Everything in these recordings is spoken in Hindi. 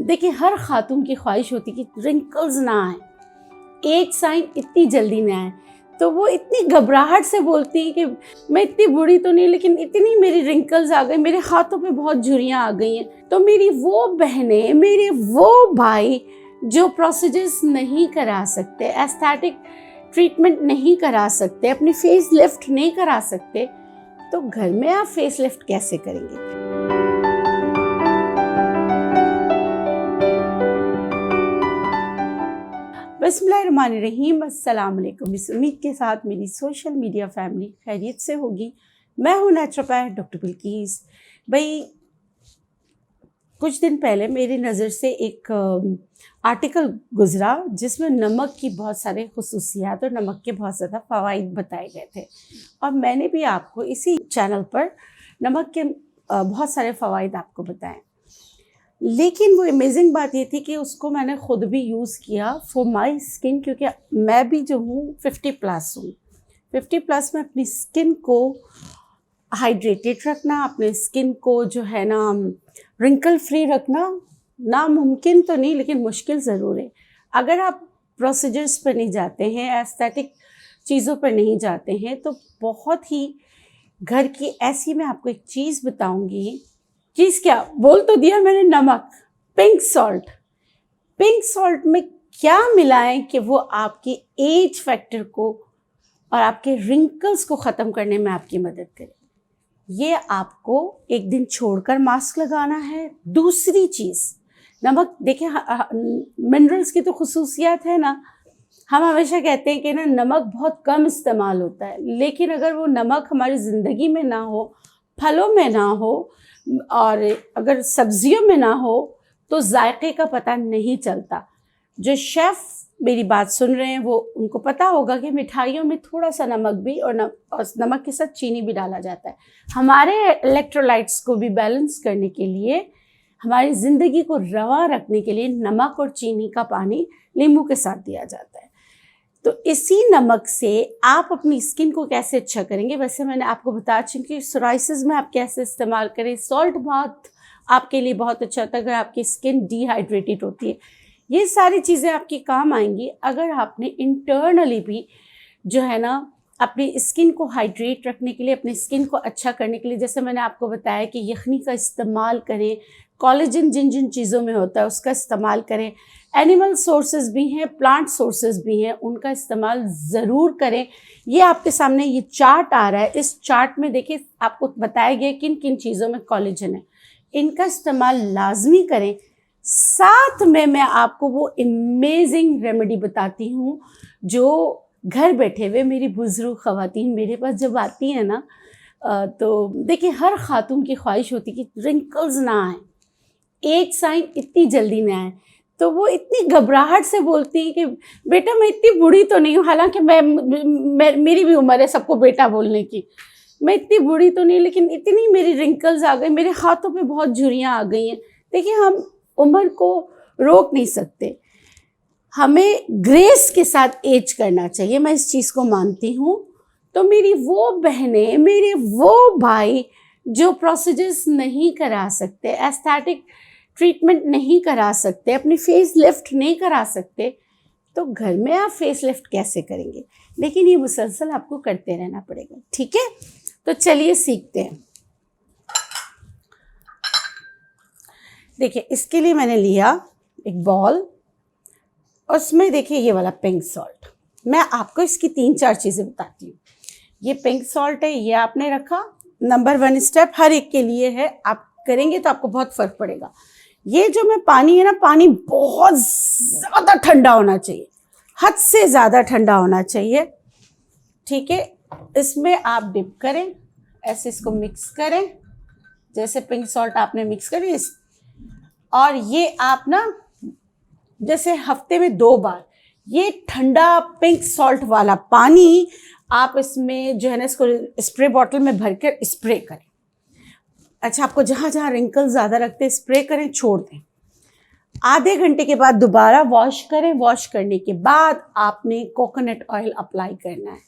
देखिए हर खातून की ख्वाहिश होती कि रिंकल्स ना आए, एज साइन इतनी जल्दी ना आए। तो वो इतनी घबराहट से बोलती है कि मैं इतनी बूढ़ी तो नहीं लेकिन इतनी मेरी रिंकल्स आ गई, मेरे हाथों पे बहुत झुर्रियाँ आ गई हैं। तो मेरी वो बहनें, मेरे वो भाई जो प्रोसीजर्स नहीं करा सकते, एस्थेटिक ट्रीटमेंट नहीं करा सकते, अपनी फेस लिफ्ट नहीं करा सकते, तो घर में आप फेस लिफ्ट कैसे करेंगे? बिस्मिल्लाहिर्रहमानिर्रहीम, अस्सलाम वालेकुम। इस उम्मीद के साथ मेरी सोशल मीडिया फैमिली खैरियत से होगी। मैं हूँ नेचुरोपैथ डॉक्टर बिल्कीस। भाई कुछ दिन पहले मेरी नज़र से एक आर्टिकल गुज़रा जिसमें नमक की बहुत सारे खुसूसियात और नमक के बहुत ज़्यादा फ़वाइद बताए गए थे, और मैंने भी आपको इसी चैनल पर नमक के बहुत सारे फ़वाइद आपको बताएं। लेकिन वो अमेजिंग बात ये थी कि उसको मैंने ख़ुद भी यूज़ किया फॉर माई स्किन, क्योंकि मैं भी जो हूँ 50+ हूँ। 50+ में अपनी स्किन को हाइड्रेटेड रखना, अपने स्किन को जो है ना रिंकल फ्री रखना नामुमकिन तो नहीं लेकिन मुश्किल ज़रूर है। अगर आप प्रोसीजर्स पर नहीं जाते हैं, एस्थेटिक चीज़ों पर नहीं जाते हैं, तो बहुत ही घर की ऐसी मैं आपको एक चीज़ बताऊँगी। चीज़ क्या बोल तो दिया मैंने, नमक, पिंक सॉल्ट। पिंक सॉल्ट में क्या मिलाएं कि वो आपकी एज फैक्टर को और आपके रिंकल्स को ख़त्म करने में आपकी मदद करे। ये आपको एक दिन छोड़कर मास्क लगाना है। दूसरी चीज़, नमक देखिए मिनरल्स की तो खुसूसियात है ना, हम हमेशा कहते हैं कि ना नमक बहुत कम इस्तेमाल होता है, लेकिन अगर वो नमक हमारी ज़िंदगी में ना हो, फलों में ना हो और अगर सब्जियों में ना हो तो जायके का पता नहीं चलता। जो शेफ़ मेरी बात सुन रहे हैं वो उनको पता होगा कि मिठाइयों में थोड़ा सा नमक भी और नमक के साथ चीनी भी डाला जाता है। हमारे इलेक्ट्रोलाइट्स को भी बैलेंस करने के लिए, हमारी ज़िंदगी को रवा रखने के लिए नमक और चीनी का पानी नींबू के साथ दिया जाता है। तो इसी नमक से आप अपनी स्किन को कैसे अच्छा करेंगे, वैसे मैंने आपको बता चुकी कि सोराइसिस में आप कैसे इस्तेमाल करें। सॉल्ट बाथ आपके लिए बहुत अच्छा होता है अगर आपकी स्किन डिहाइड्रेटेड होती है। ये सारी चीज़ें आपके काम आएंगी अगर आपने इंटरनली भी जो है ना अपनी स्किन को हाइड्रेट रखने के लिए, अपनी स्किन को अच्छा करने के लिए, जैसे मैंने आपको बताया कि यखनी का इस्तेमाल करें, कोलेजन जिन जिन चीज़ों में होता है उसका इस्तेमाल करें। एनिमल सोर्सेज भी हैं, प्लांट सोर्सेज भी हैं, उनका इस्तेमाल ज़रूर करें। ये आपके सामने ये चार्ट आ रहा है, इस चार्ट में देखिए आपको बताया गया किन किन चीज़ों में कोलेजन है, इनका इस्तेमाल लाजमी करें। साथ में मैं आपको वो अमेजिंग रेमेडी बताती हूँ जो घर बैठे हुए मेरी बुजुर्ग ख़वातीन मेरे पास जब आती हैं ना, तो देखिए हर खातून की ख्वाहिश होती कि रिंकल्स ना आए, एज साइन इतनी जल्दी ना आए। तो वो इतनी घबराहट से बोलती है कि बेटा मैं इतनी बूढ़ी तो नहीं हूँ, हालांकि मेरी भी उम्र है सबको बेटा बोलने की। मैं इतनी बूढ़ी तो नहीं लेकिन इतनी मेरी रिंकल्स आ गई, मेरे हाथों पे बहुत झुर्रियाँ आ गई हैं। देखिए हम उम्र को रोक नहीं सकते, हमें ग्रेस के साथ एज करना चाहिए, मैं इस चीज़ को मानती हूँ। तो मेरी वो बहनें, मेरे वो भाई जो प्रोसीजर्स नहीं करा सकते, एस्थेटिक ट्रीटमेंट नहीं करा सकते, अपनी फेस लिफ्ट नहीं करा सकते, तो घर में आप फेस लिफ्ट कैसे करेंगे? लेकिन ये मुसलसल आपको करते रहना पड़ेगा, ठीक है? तो चलिए सीखते हैं। देखिए इसके लिए मैंने लिया एक बॉल, उसमें देखिए ये वाला पिंक सॉल्ट। मैं आपको इसकी 3-4 चीज़ें बताती हूँ। ये पिंक सॉल्ट है, ये आपने रखा। नंबर 1 स्टेप हर एक के लिए है, आप करेंगे तो आपको बहुत फ़र्क पड़ेगा। ये जो मैं पानी है ना, पानी बहुत ज़्यादा ठंडा होना चाहिए, हद से ज़्यादा ठंडा होना चाहिए, ठीक है? इसमें आप डिप करें, ऐसे इसको मिक्स करें, जैसे पिंक सॉल्ट आपने मिक्स करी, और ये आप ना जैसे हफ्ते में 2 बार ये ठंडा पिंक सॉल्ट वाला पानी आप इसमें जो है ना इसको स्प्रे बॉटल में भर कर स्प्रे करें। अच्छा, आपको जहाँ जहाँ रिंकल ज़्यादा रखते हैं स्प्रे करें, छोड़ दें। आधे घंटे के बाद दोबारा वॉश करें। वॉश करने के बाद आपने कोकोनट ऑयल अप्लाई करना है,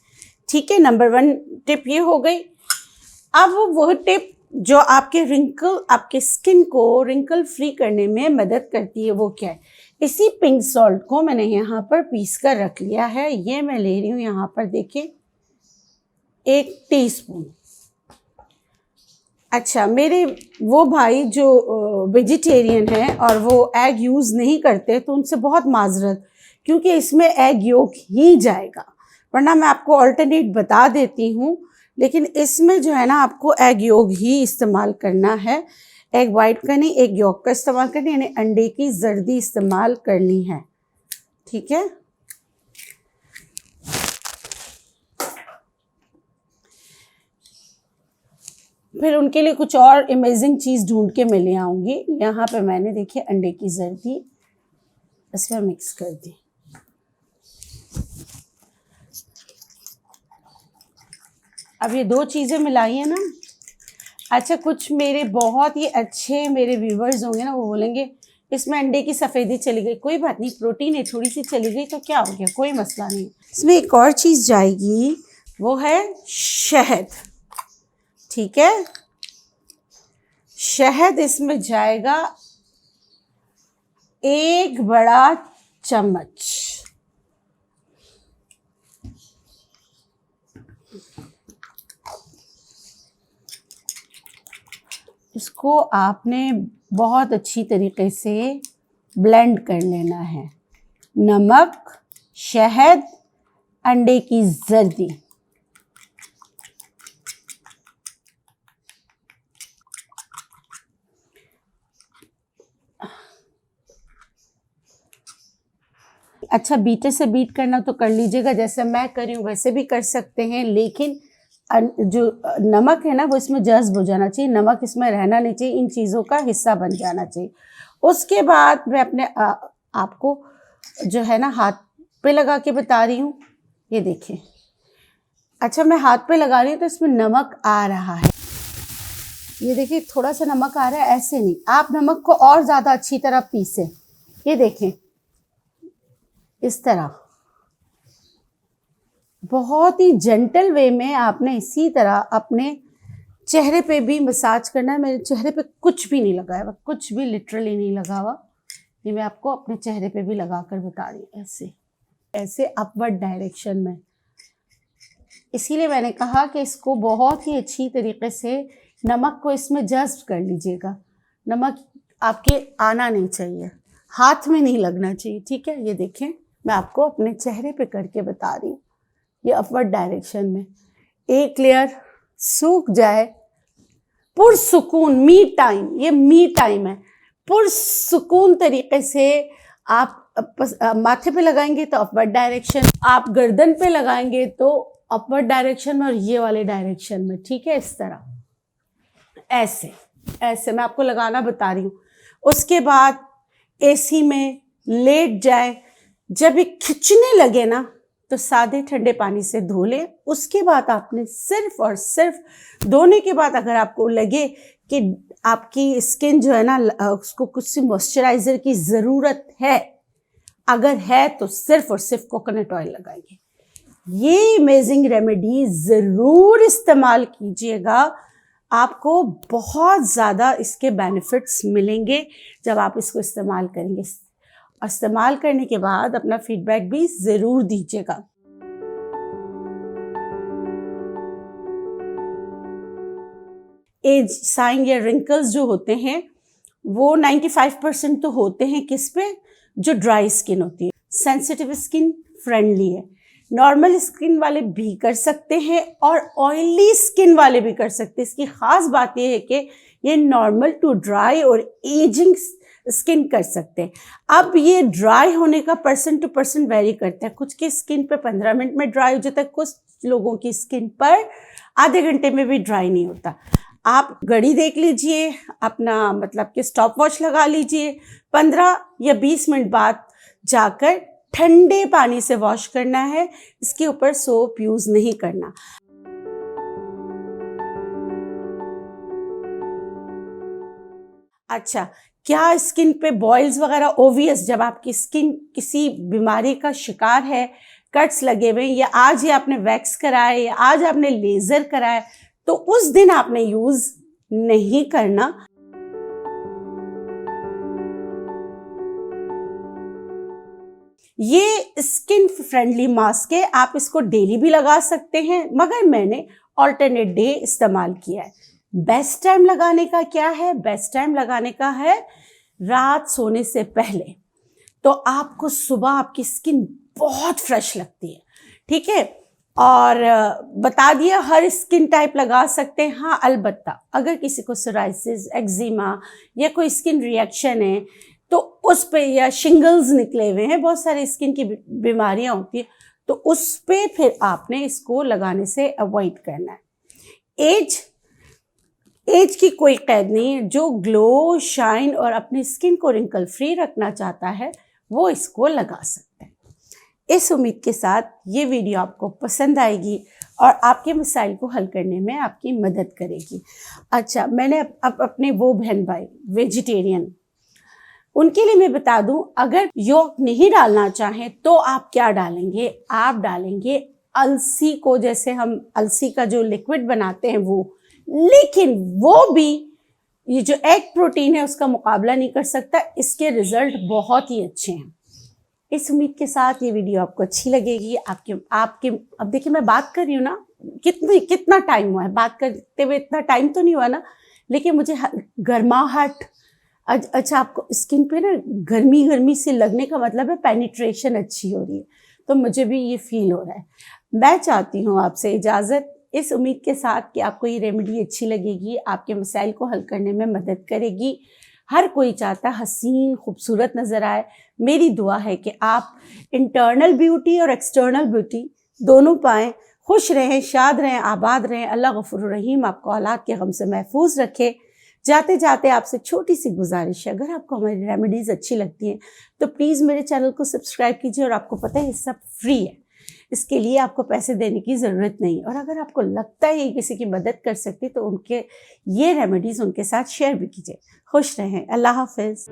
ठीक है? नंबर 1 टिप ये हो गई। अब वो टिप जो आपके आपके स्किन को रिंकल फ्री करने में मदद करती है, वो क्या है? इसी पिंक सॉल्ट को मैंने यहाँ पर पीस कर रख लिया है। ये मैं ले रही हूँ यहाँ पर, देखिए 1 टीस्पून। अच्छा, मेरे वो भाई जो वेजिटेरियन है और वो एग यूज़ नहीं करते, तो उनसे बहुत माजरत, क्योंकि इसमें एग योक ही जाएगा, वरना मैं आपको अल्टरनेट बता देती हूँ। लेकिन इसमें जो है ना, आपको एग योक ही इस्तेमाल करना है, एग वाइट का नहीं, एग योक का इस्तेमाल करनी, यानी अंडे की जर्दी इस्तेमाल करनी है, ठीक है। फिर उनके लिए कुछ और अमेजिंग चीज़ ढूंढ के मैं ले आऊँगी। यहाँ पे मैंने देखिए अंडे की जर्दी इसमें मिक्स कर दी। अब ये 2 चीज़ें मिलाई है ना। अच्छा, कुछ मेरे बहुत ही अच्छे मेरे व्यूवर्स होंगे ना, वो बोलेंगे इसमें अंडे की सफ़ेदी चली गई। कोई बात नहीं, प्रोटीन है, थोड़ी सी चली गई तो क्या हो गया, कोई मसला नहीं। इसमें एक और चीज़ जाएगी, वो है शहद, ठीक है। शहद इसमें जाएगा 1 बड़ा चम्मच। इसको आपने बहुत अच्छी तरीके से ब्लेंड कर लेना है। नमक, शहद, अंडे की जर्दी, अच्छा बीटर से बीट करना तो कर लीजिएगा, जैसे मैं कर रही हूँ वैसे भी कर सकते हैं, लेकिन जो नमक है ना वो इसमें जज्ब हो जाना चाहिए, नमक इसमें रहना नहीं चाहिए, इन चीज़ों का हिस्सा बन जाना चाहिए। उसके बाद मैं अपने आपको जो है ना हाथ पे लगा के बता रही हूँ, ये देखिए। अच्छा, मैं हाथ पे लगा रही हूँ तो इसमें नमक आ रहा है, ये देखिए थोड़ा सा नमक आ रहा है, ऐसे नहीं, आप नमक को और ज़्यादा अच्छी तरह पीसें, ये देखें इस तरह, बहुत ही जेंटल वे में आपने इसी तरह अपने चेहरे पे भी मसाज करना है। मेरे चेहरे पे कुछ भी नहीं लगा है, कुछ भी लिटरली नहीं लगा हुआ, ये मैं आपको अपने चेहरे पे भी लगा कर बता रही हूँ, ऐसे ऐसे अपवर्ड डायरेक्शन में। इसीलिए मैंने कहा कि इसको बहुत ही अच्छी तरीके से नमक को इसमें जज्ब कर लीजिएगा। नमक आपके आना नहीं चाहिए, हाथ में नहीं लगना चाहिए, ठीक है। ये देखें, मैं आपको अपने चेहरे पे करके बता रही हूँ, ये अपवर्ड डायरेक्शन में। एक लेयर सूख जाए, पुरसुकून मी टाइम, ये मी टाइम है, पुरसुकून तरीके से आप माथे पे लगाएंगे तो अपवर्ड डायरेक्शन, आप गर्दन पे लगाएंगे तो अपवर्ड डायरेक्शन में, और ये वाले डायरेक्शन में, ठीक है। इस तरह ऐसे ऐसे मैं आपको लगाना बता रही हूँ। उसके बाद एसी में लेट जाए, जब ये खिंचने लगे ना तो सादे ठंडे पानी से धो लें। उसके बाद आपने सिर्फ और सिर्फ धोने के बाद अगर आपको लगे कि आपकी स्किन जो है ना उसको कुछ मॉइस्चराइज़र की ज़रूरत है, अगर है तो सिर्फ और सिर्फ कोकोनट ऑयल लगाइए। ये अमेजिंग रेमेडी ज़रूर इस्तेमाल कीजिएगा, आपको बहुत ज़्यादा इसके बेनिफिट्स मिलेंगे जब आप इसको इस्तेमाल करेंगे। इस्तेमाल करने के बाद अपना फीडबैक भी ज़रूर दीजिएगा। एज साइन या रिंकल्स जो होते हैं वो 95% तो होते हैं किस पे, जो ड्राई स्किन होती है। सेंसिटिव स्किन फ्रेंडली है, नॉर्मल स्किन वाले भी कर सकते हैं और ऑयली स्किन वाले भी कर सकते हैं। इसकी ख़ास बात यह है कि ये नॉर्मल टू ड्राई और एजिंग स्किन कर सकते हैं। अब ये ड्राई होने का पर्सन टू पर्सन वेरी करता है, कुछ की स्किन पे 15 मिनट में ड्राई हो जाता है, कुछ लोगों की स्किन पर आधे घंटे में भी ड्राई नहीं होता। आप घड़ी देख लीजिए, अपना मतलब कि स्टॉप वॉच लगा लीजिए, 15 या 20 मिनट बाद जाकर ठंडे पानी से वॉश करना है, इसके ऊपर सोप यूज़ नहीं करना। अच्छा, क्या स्किन पे बॉयल्स वगैरह ओवियस, जब आपकी स्किन किसी बीमारी का शिकार है, कट्स लगे हुए, या आज ही आपने वैक्स कराया या आज आपने लेज़र कराया, तो उस दिन आपने यूज़ नहीं करना। ये स्किन फ्रेंडली मास्क है, आप इसको डेली भी लगा सकते हैं, मगर मैंने ऑल्टरनेट डे इस्तेमाल किया है। बेस्ट टाइम लगाने का क्या है? बेस्ट टाइम लगाने का है रात सोने से पहले। तो आपको सुबह आपकी स्किन बहुत फ्रेश लगती है, ठीक है। और बता दिया हर स्किन टाइप लगा सकते हैं। हाँ, अलबत्ता अगर किसी को सोराइसिस, एक्जिमा या कोई स्किन रिएक्शन है तो उस पे, या शिंगल्स निकले हुए हैं, बहुत सारी स्किन की बीमारियां होती है, तो उस पे फिर आपने इसको लगाने से अवॉइड करना है। एज की कोई कैद नहीं है। जो ग्लो, शाइन और अपनी स्किन को रिंकल फ्री रखना चाहता है वो इसको लगा सकते हैं। इस उम्मीद के साथ ये वीडियो आपको पसंद आएगी और आपके मसाइल को हल करने में आपकी मदद करेगी। अच्छा, मैंने अब अपने वो बहन भाई वेजिटेरियन, उनके लिए मैं बता दूं, अगर योक नहीं डालना चाहें तो आप क्या डालेंगे? आप डालेंगे अलसी को, जैसे हम अलसी का जो लिक्विड बनाते हैं वो, लेकिन वो भी ये जो एग प्रोटीन है उसका मुकाबला नहीं कर सकता। इसके रिजल्ट बहुत ही अच्छे हैं। इस उम्मीद के साथ ये वीडियो आपको अच्छी लगेगी। आपके अब देखिए, मैं बात कर रही हूँ ना, कितना टाइम हुआ है बात करते हुए? इतना टाइम तो नहीं हुआ ना, लेकिन मुझे गर्माहट, अच्छा, आपको स्किन पे ना गर्मी से लगने का मतलब है पेनिट्रेशन अच्छी हो रही है, तो मुझे भी ये फील हो रहा है। मैं चाहती हूँ आपसे इजाज़त, इस उम्मीद के साथ कि आपको ये रेमेडी अच्छी लगेगी, आपके मसाइल को हल करने में मदद करेगी। हर कोई चाहता है हसीन खूबसूरत नज़र आए। मेरी दुआ है कि आप इंटरनल ब्यूटी और एक्सटर्नल ब्यूटी दोनों पाएँ, खुश रहें, शाद रहें, आबाद रहें। अल्लाह गफूर रहीम आपको औलाद के गम से महफूज रखे। जाते जाते आपसे छोटी सी गुजारिश है, अगर आपको हमारी रेमेडीज़ अच्छी लगती हैं तो प्लीज़ मेरे चैनल को सब्सक्राइब कीजिए। और आपको पता है ये सब फ्री है, इसके लिए आपको पैसे देने की ज़रूरत नहीं। और अगर आपको लगता है ये किसी की मदद कर सकती तो उनके ये रेमेडीज़ उनके साथ शेयर भी कीजिए। खुश रहें। अल्लाह हाफ़िज़।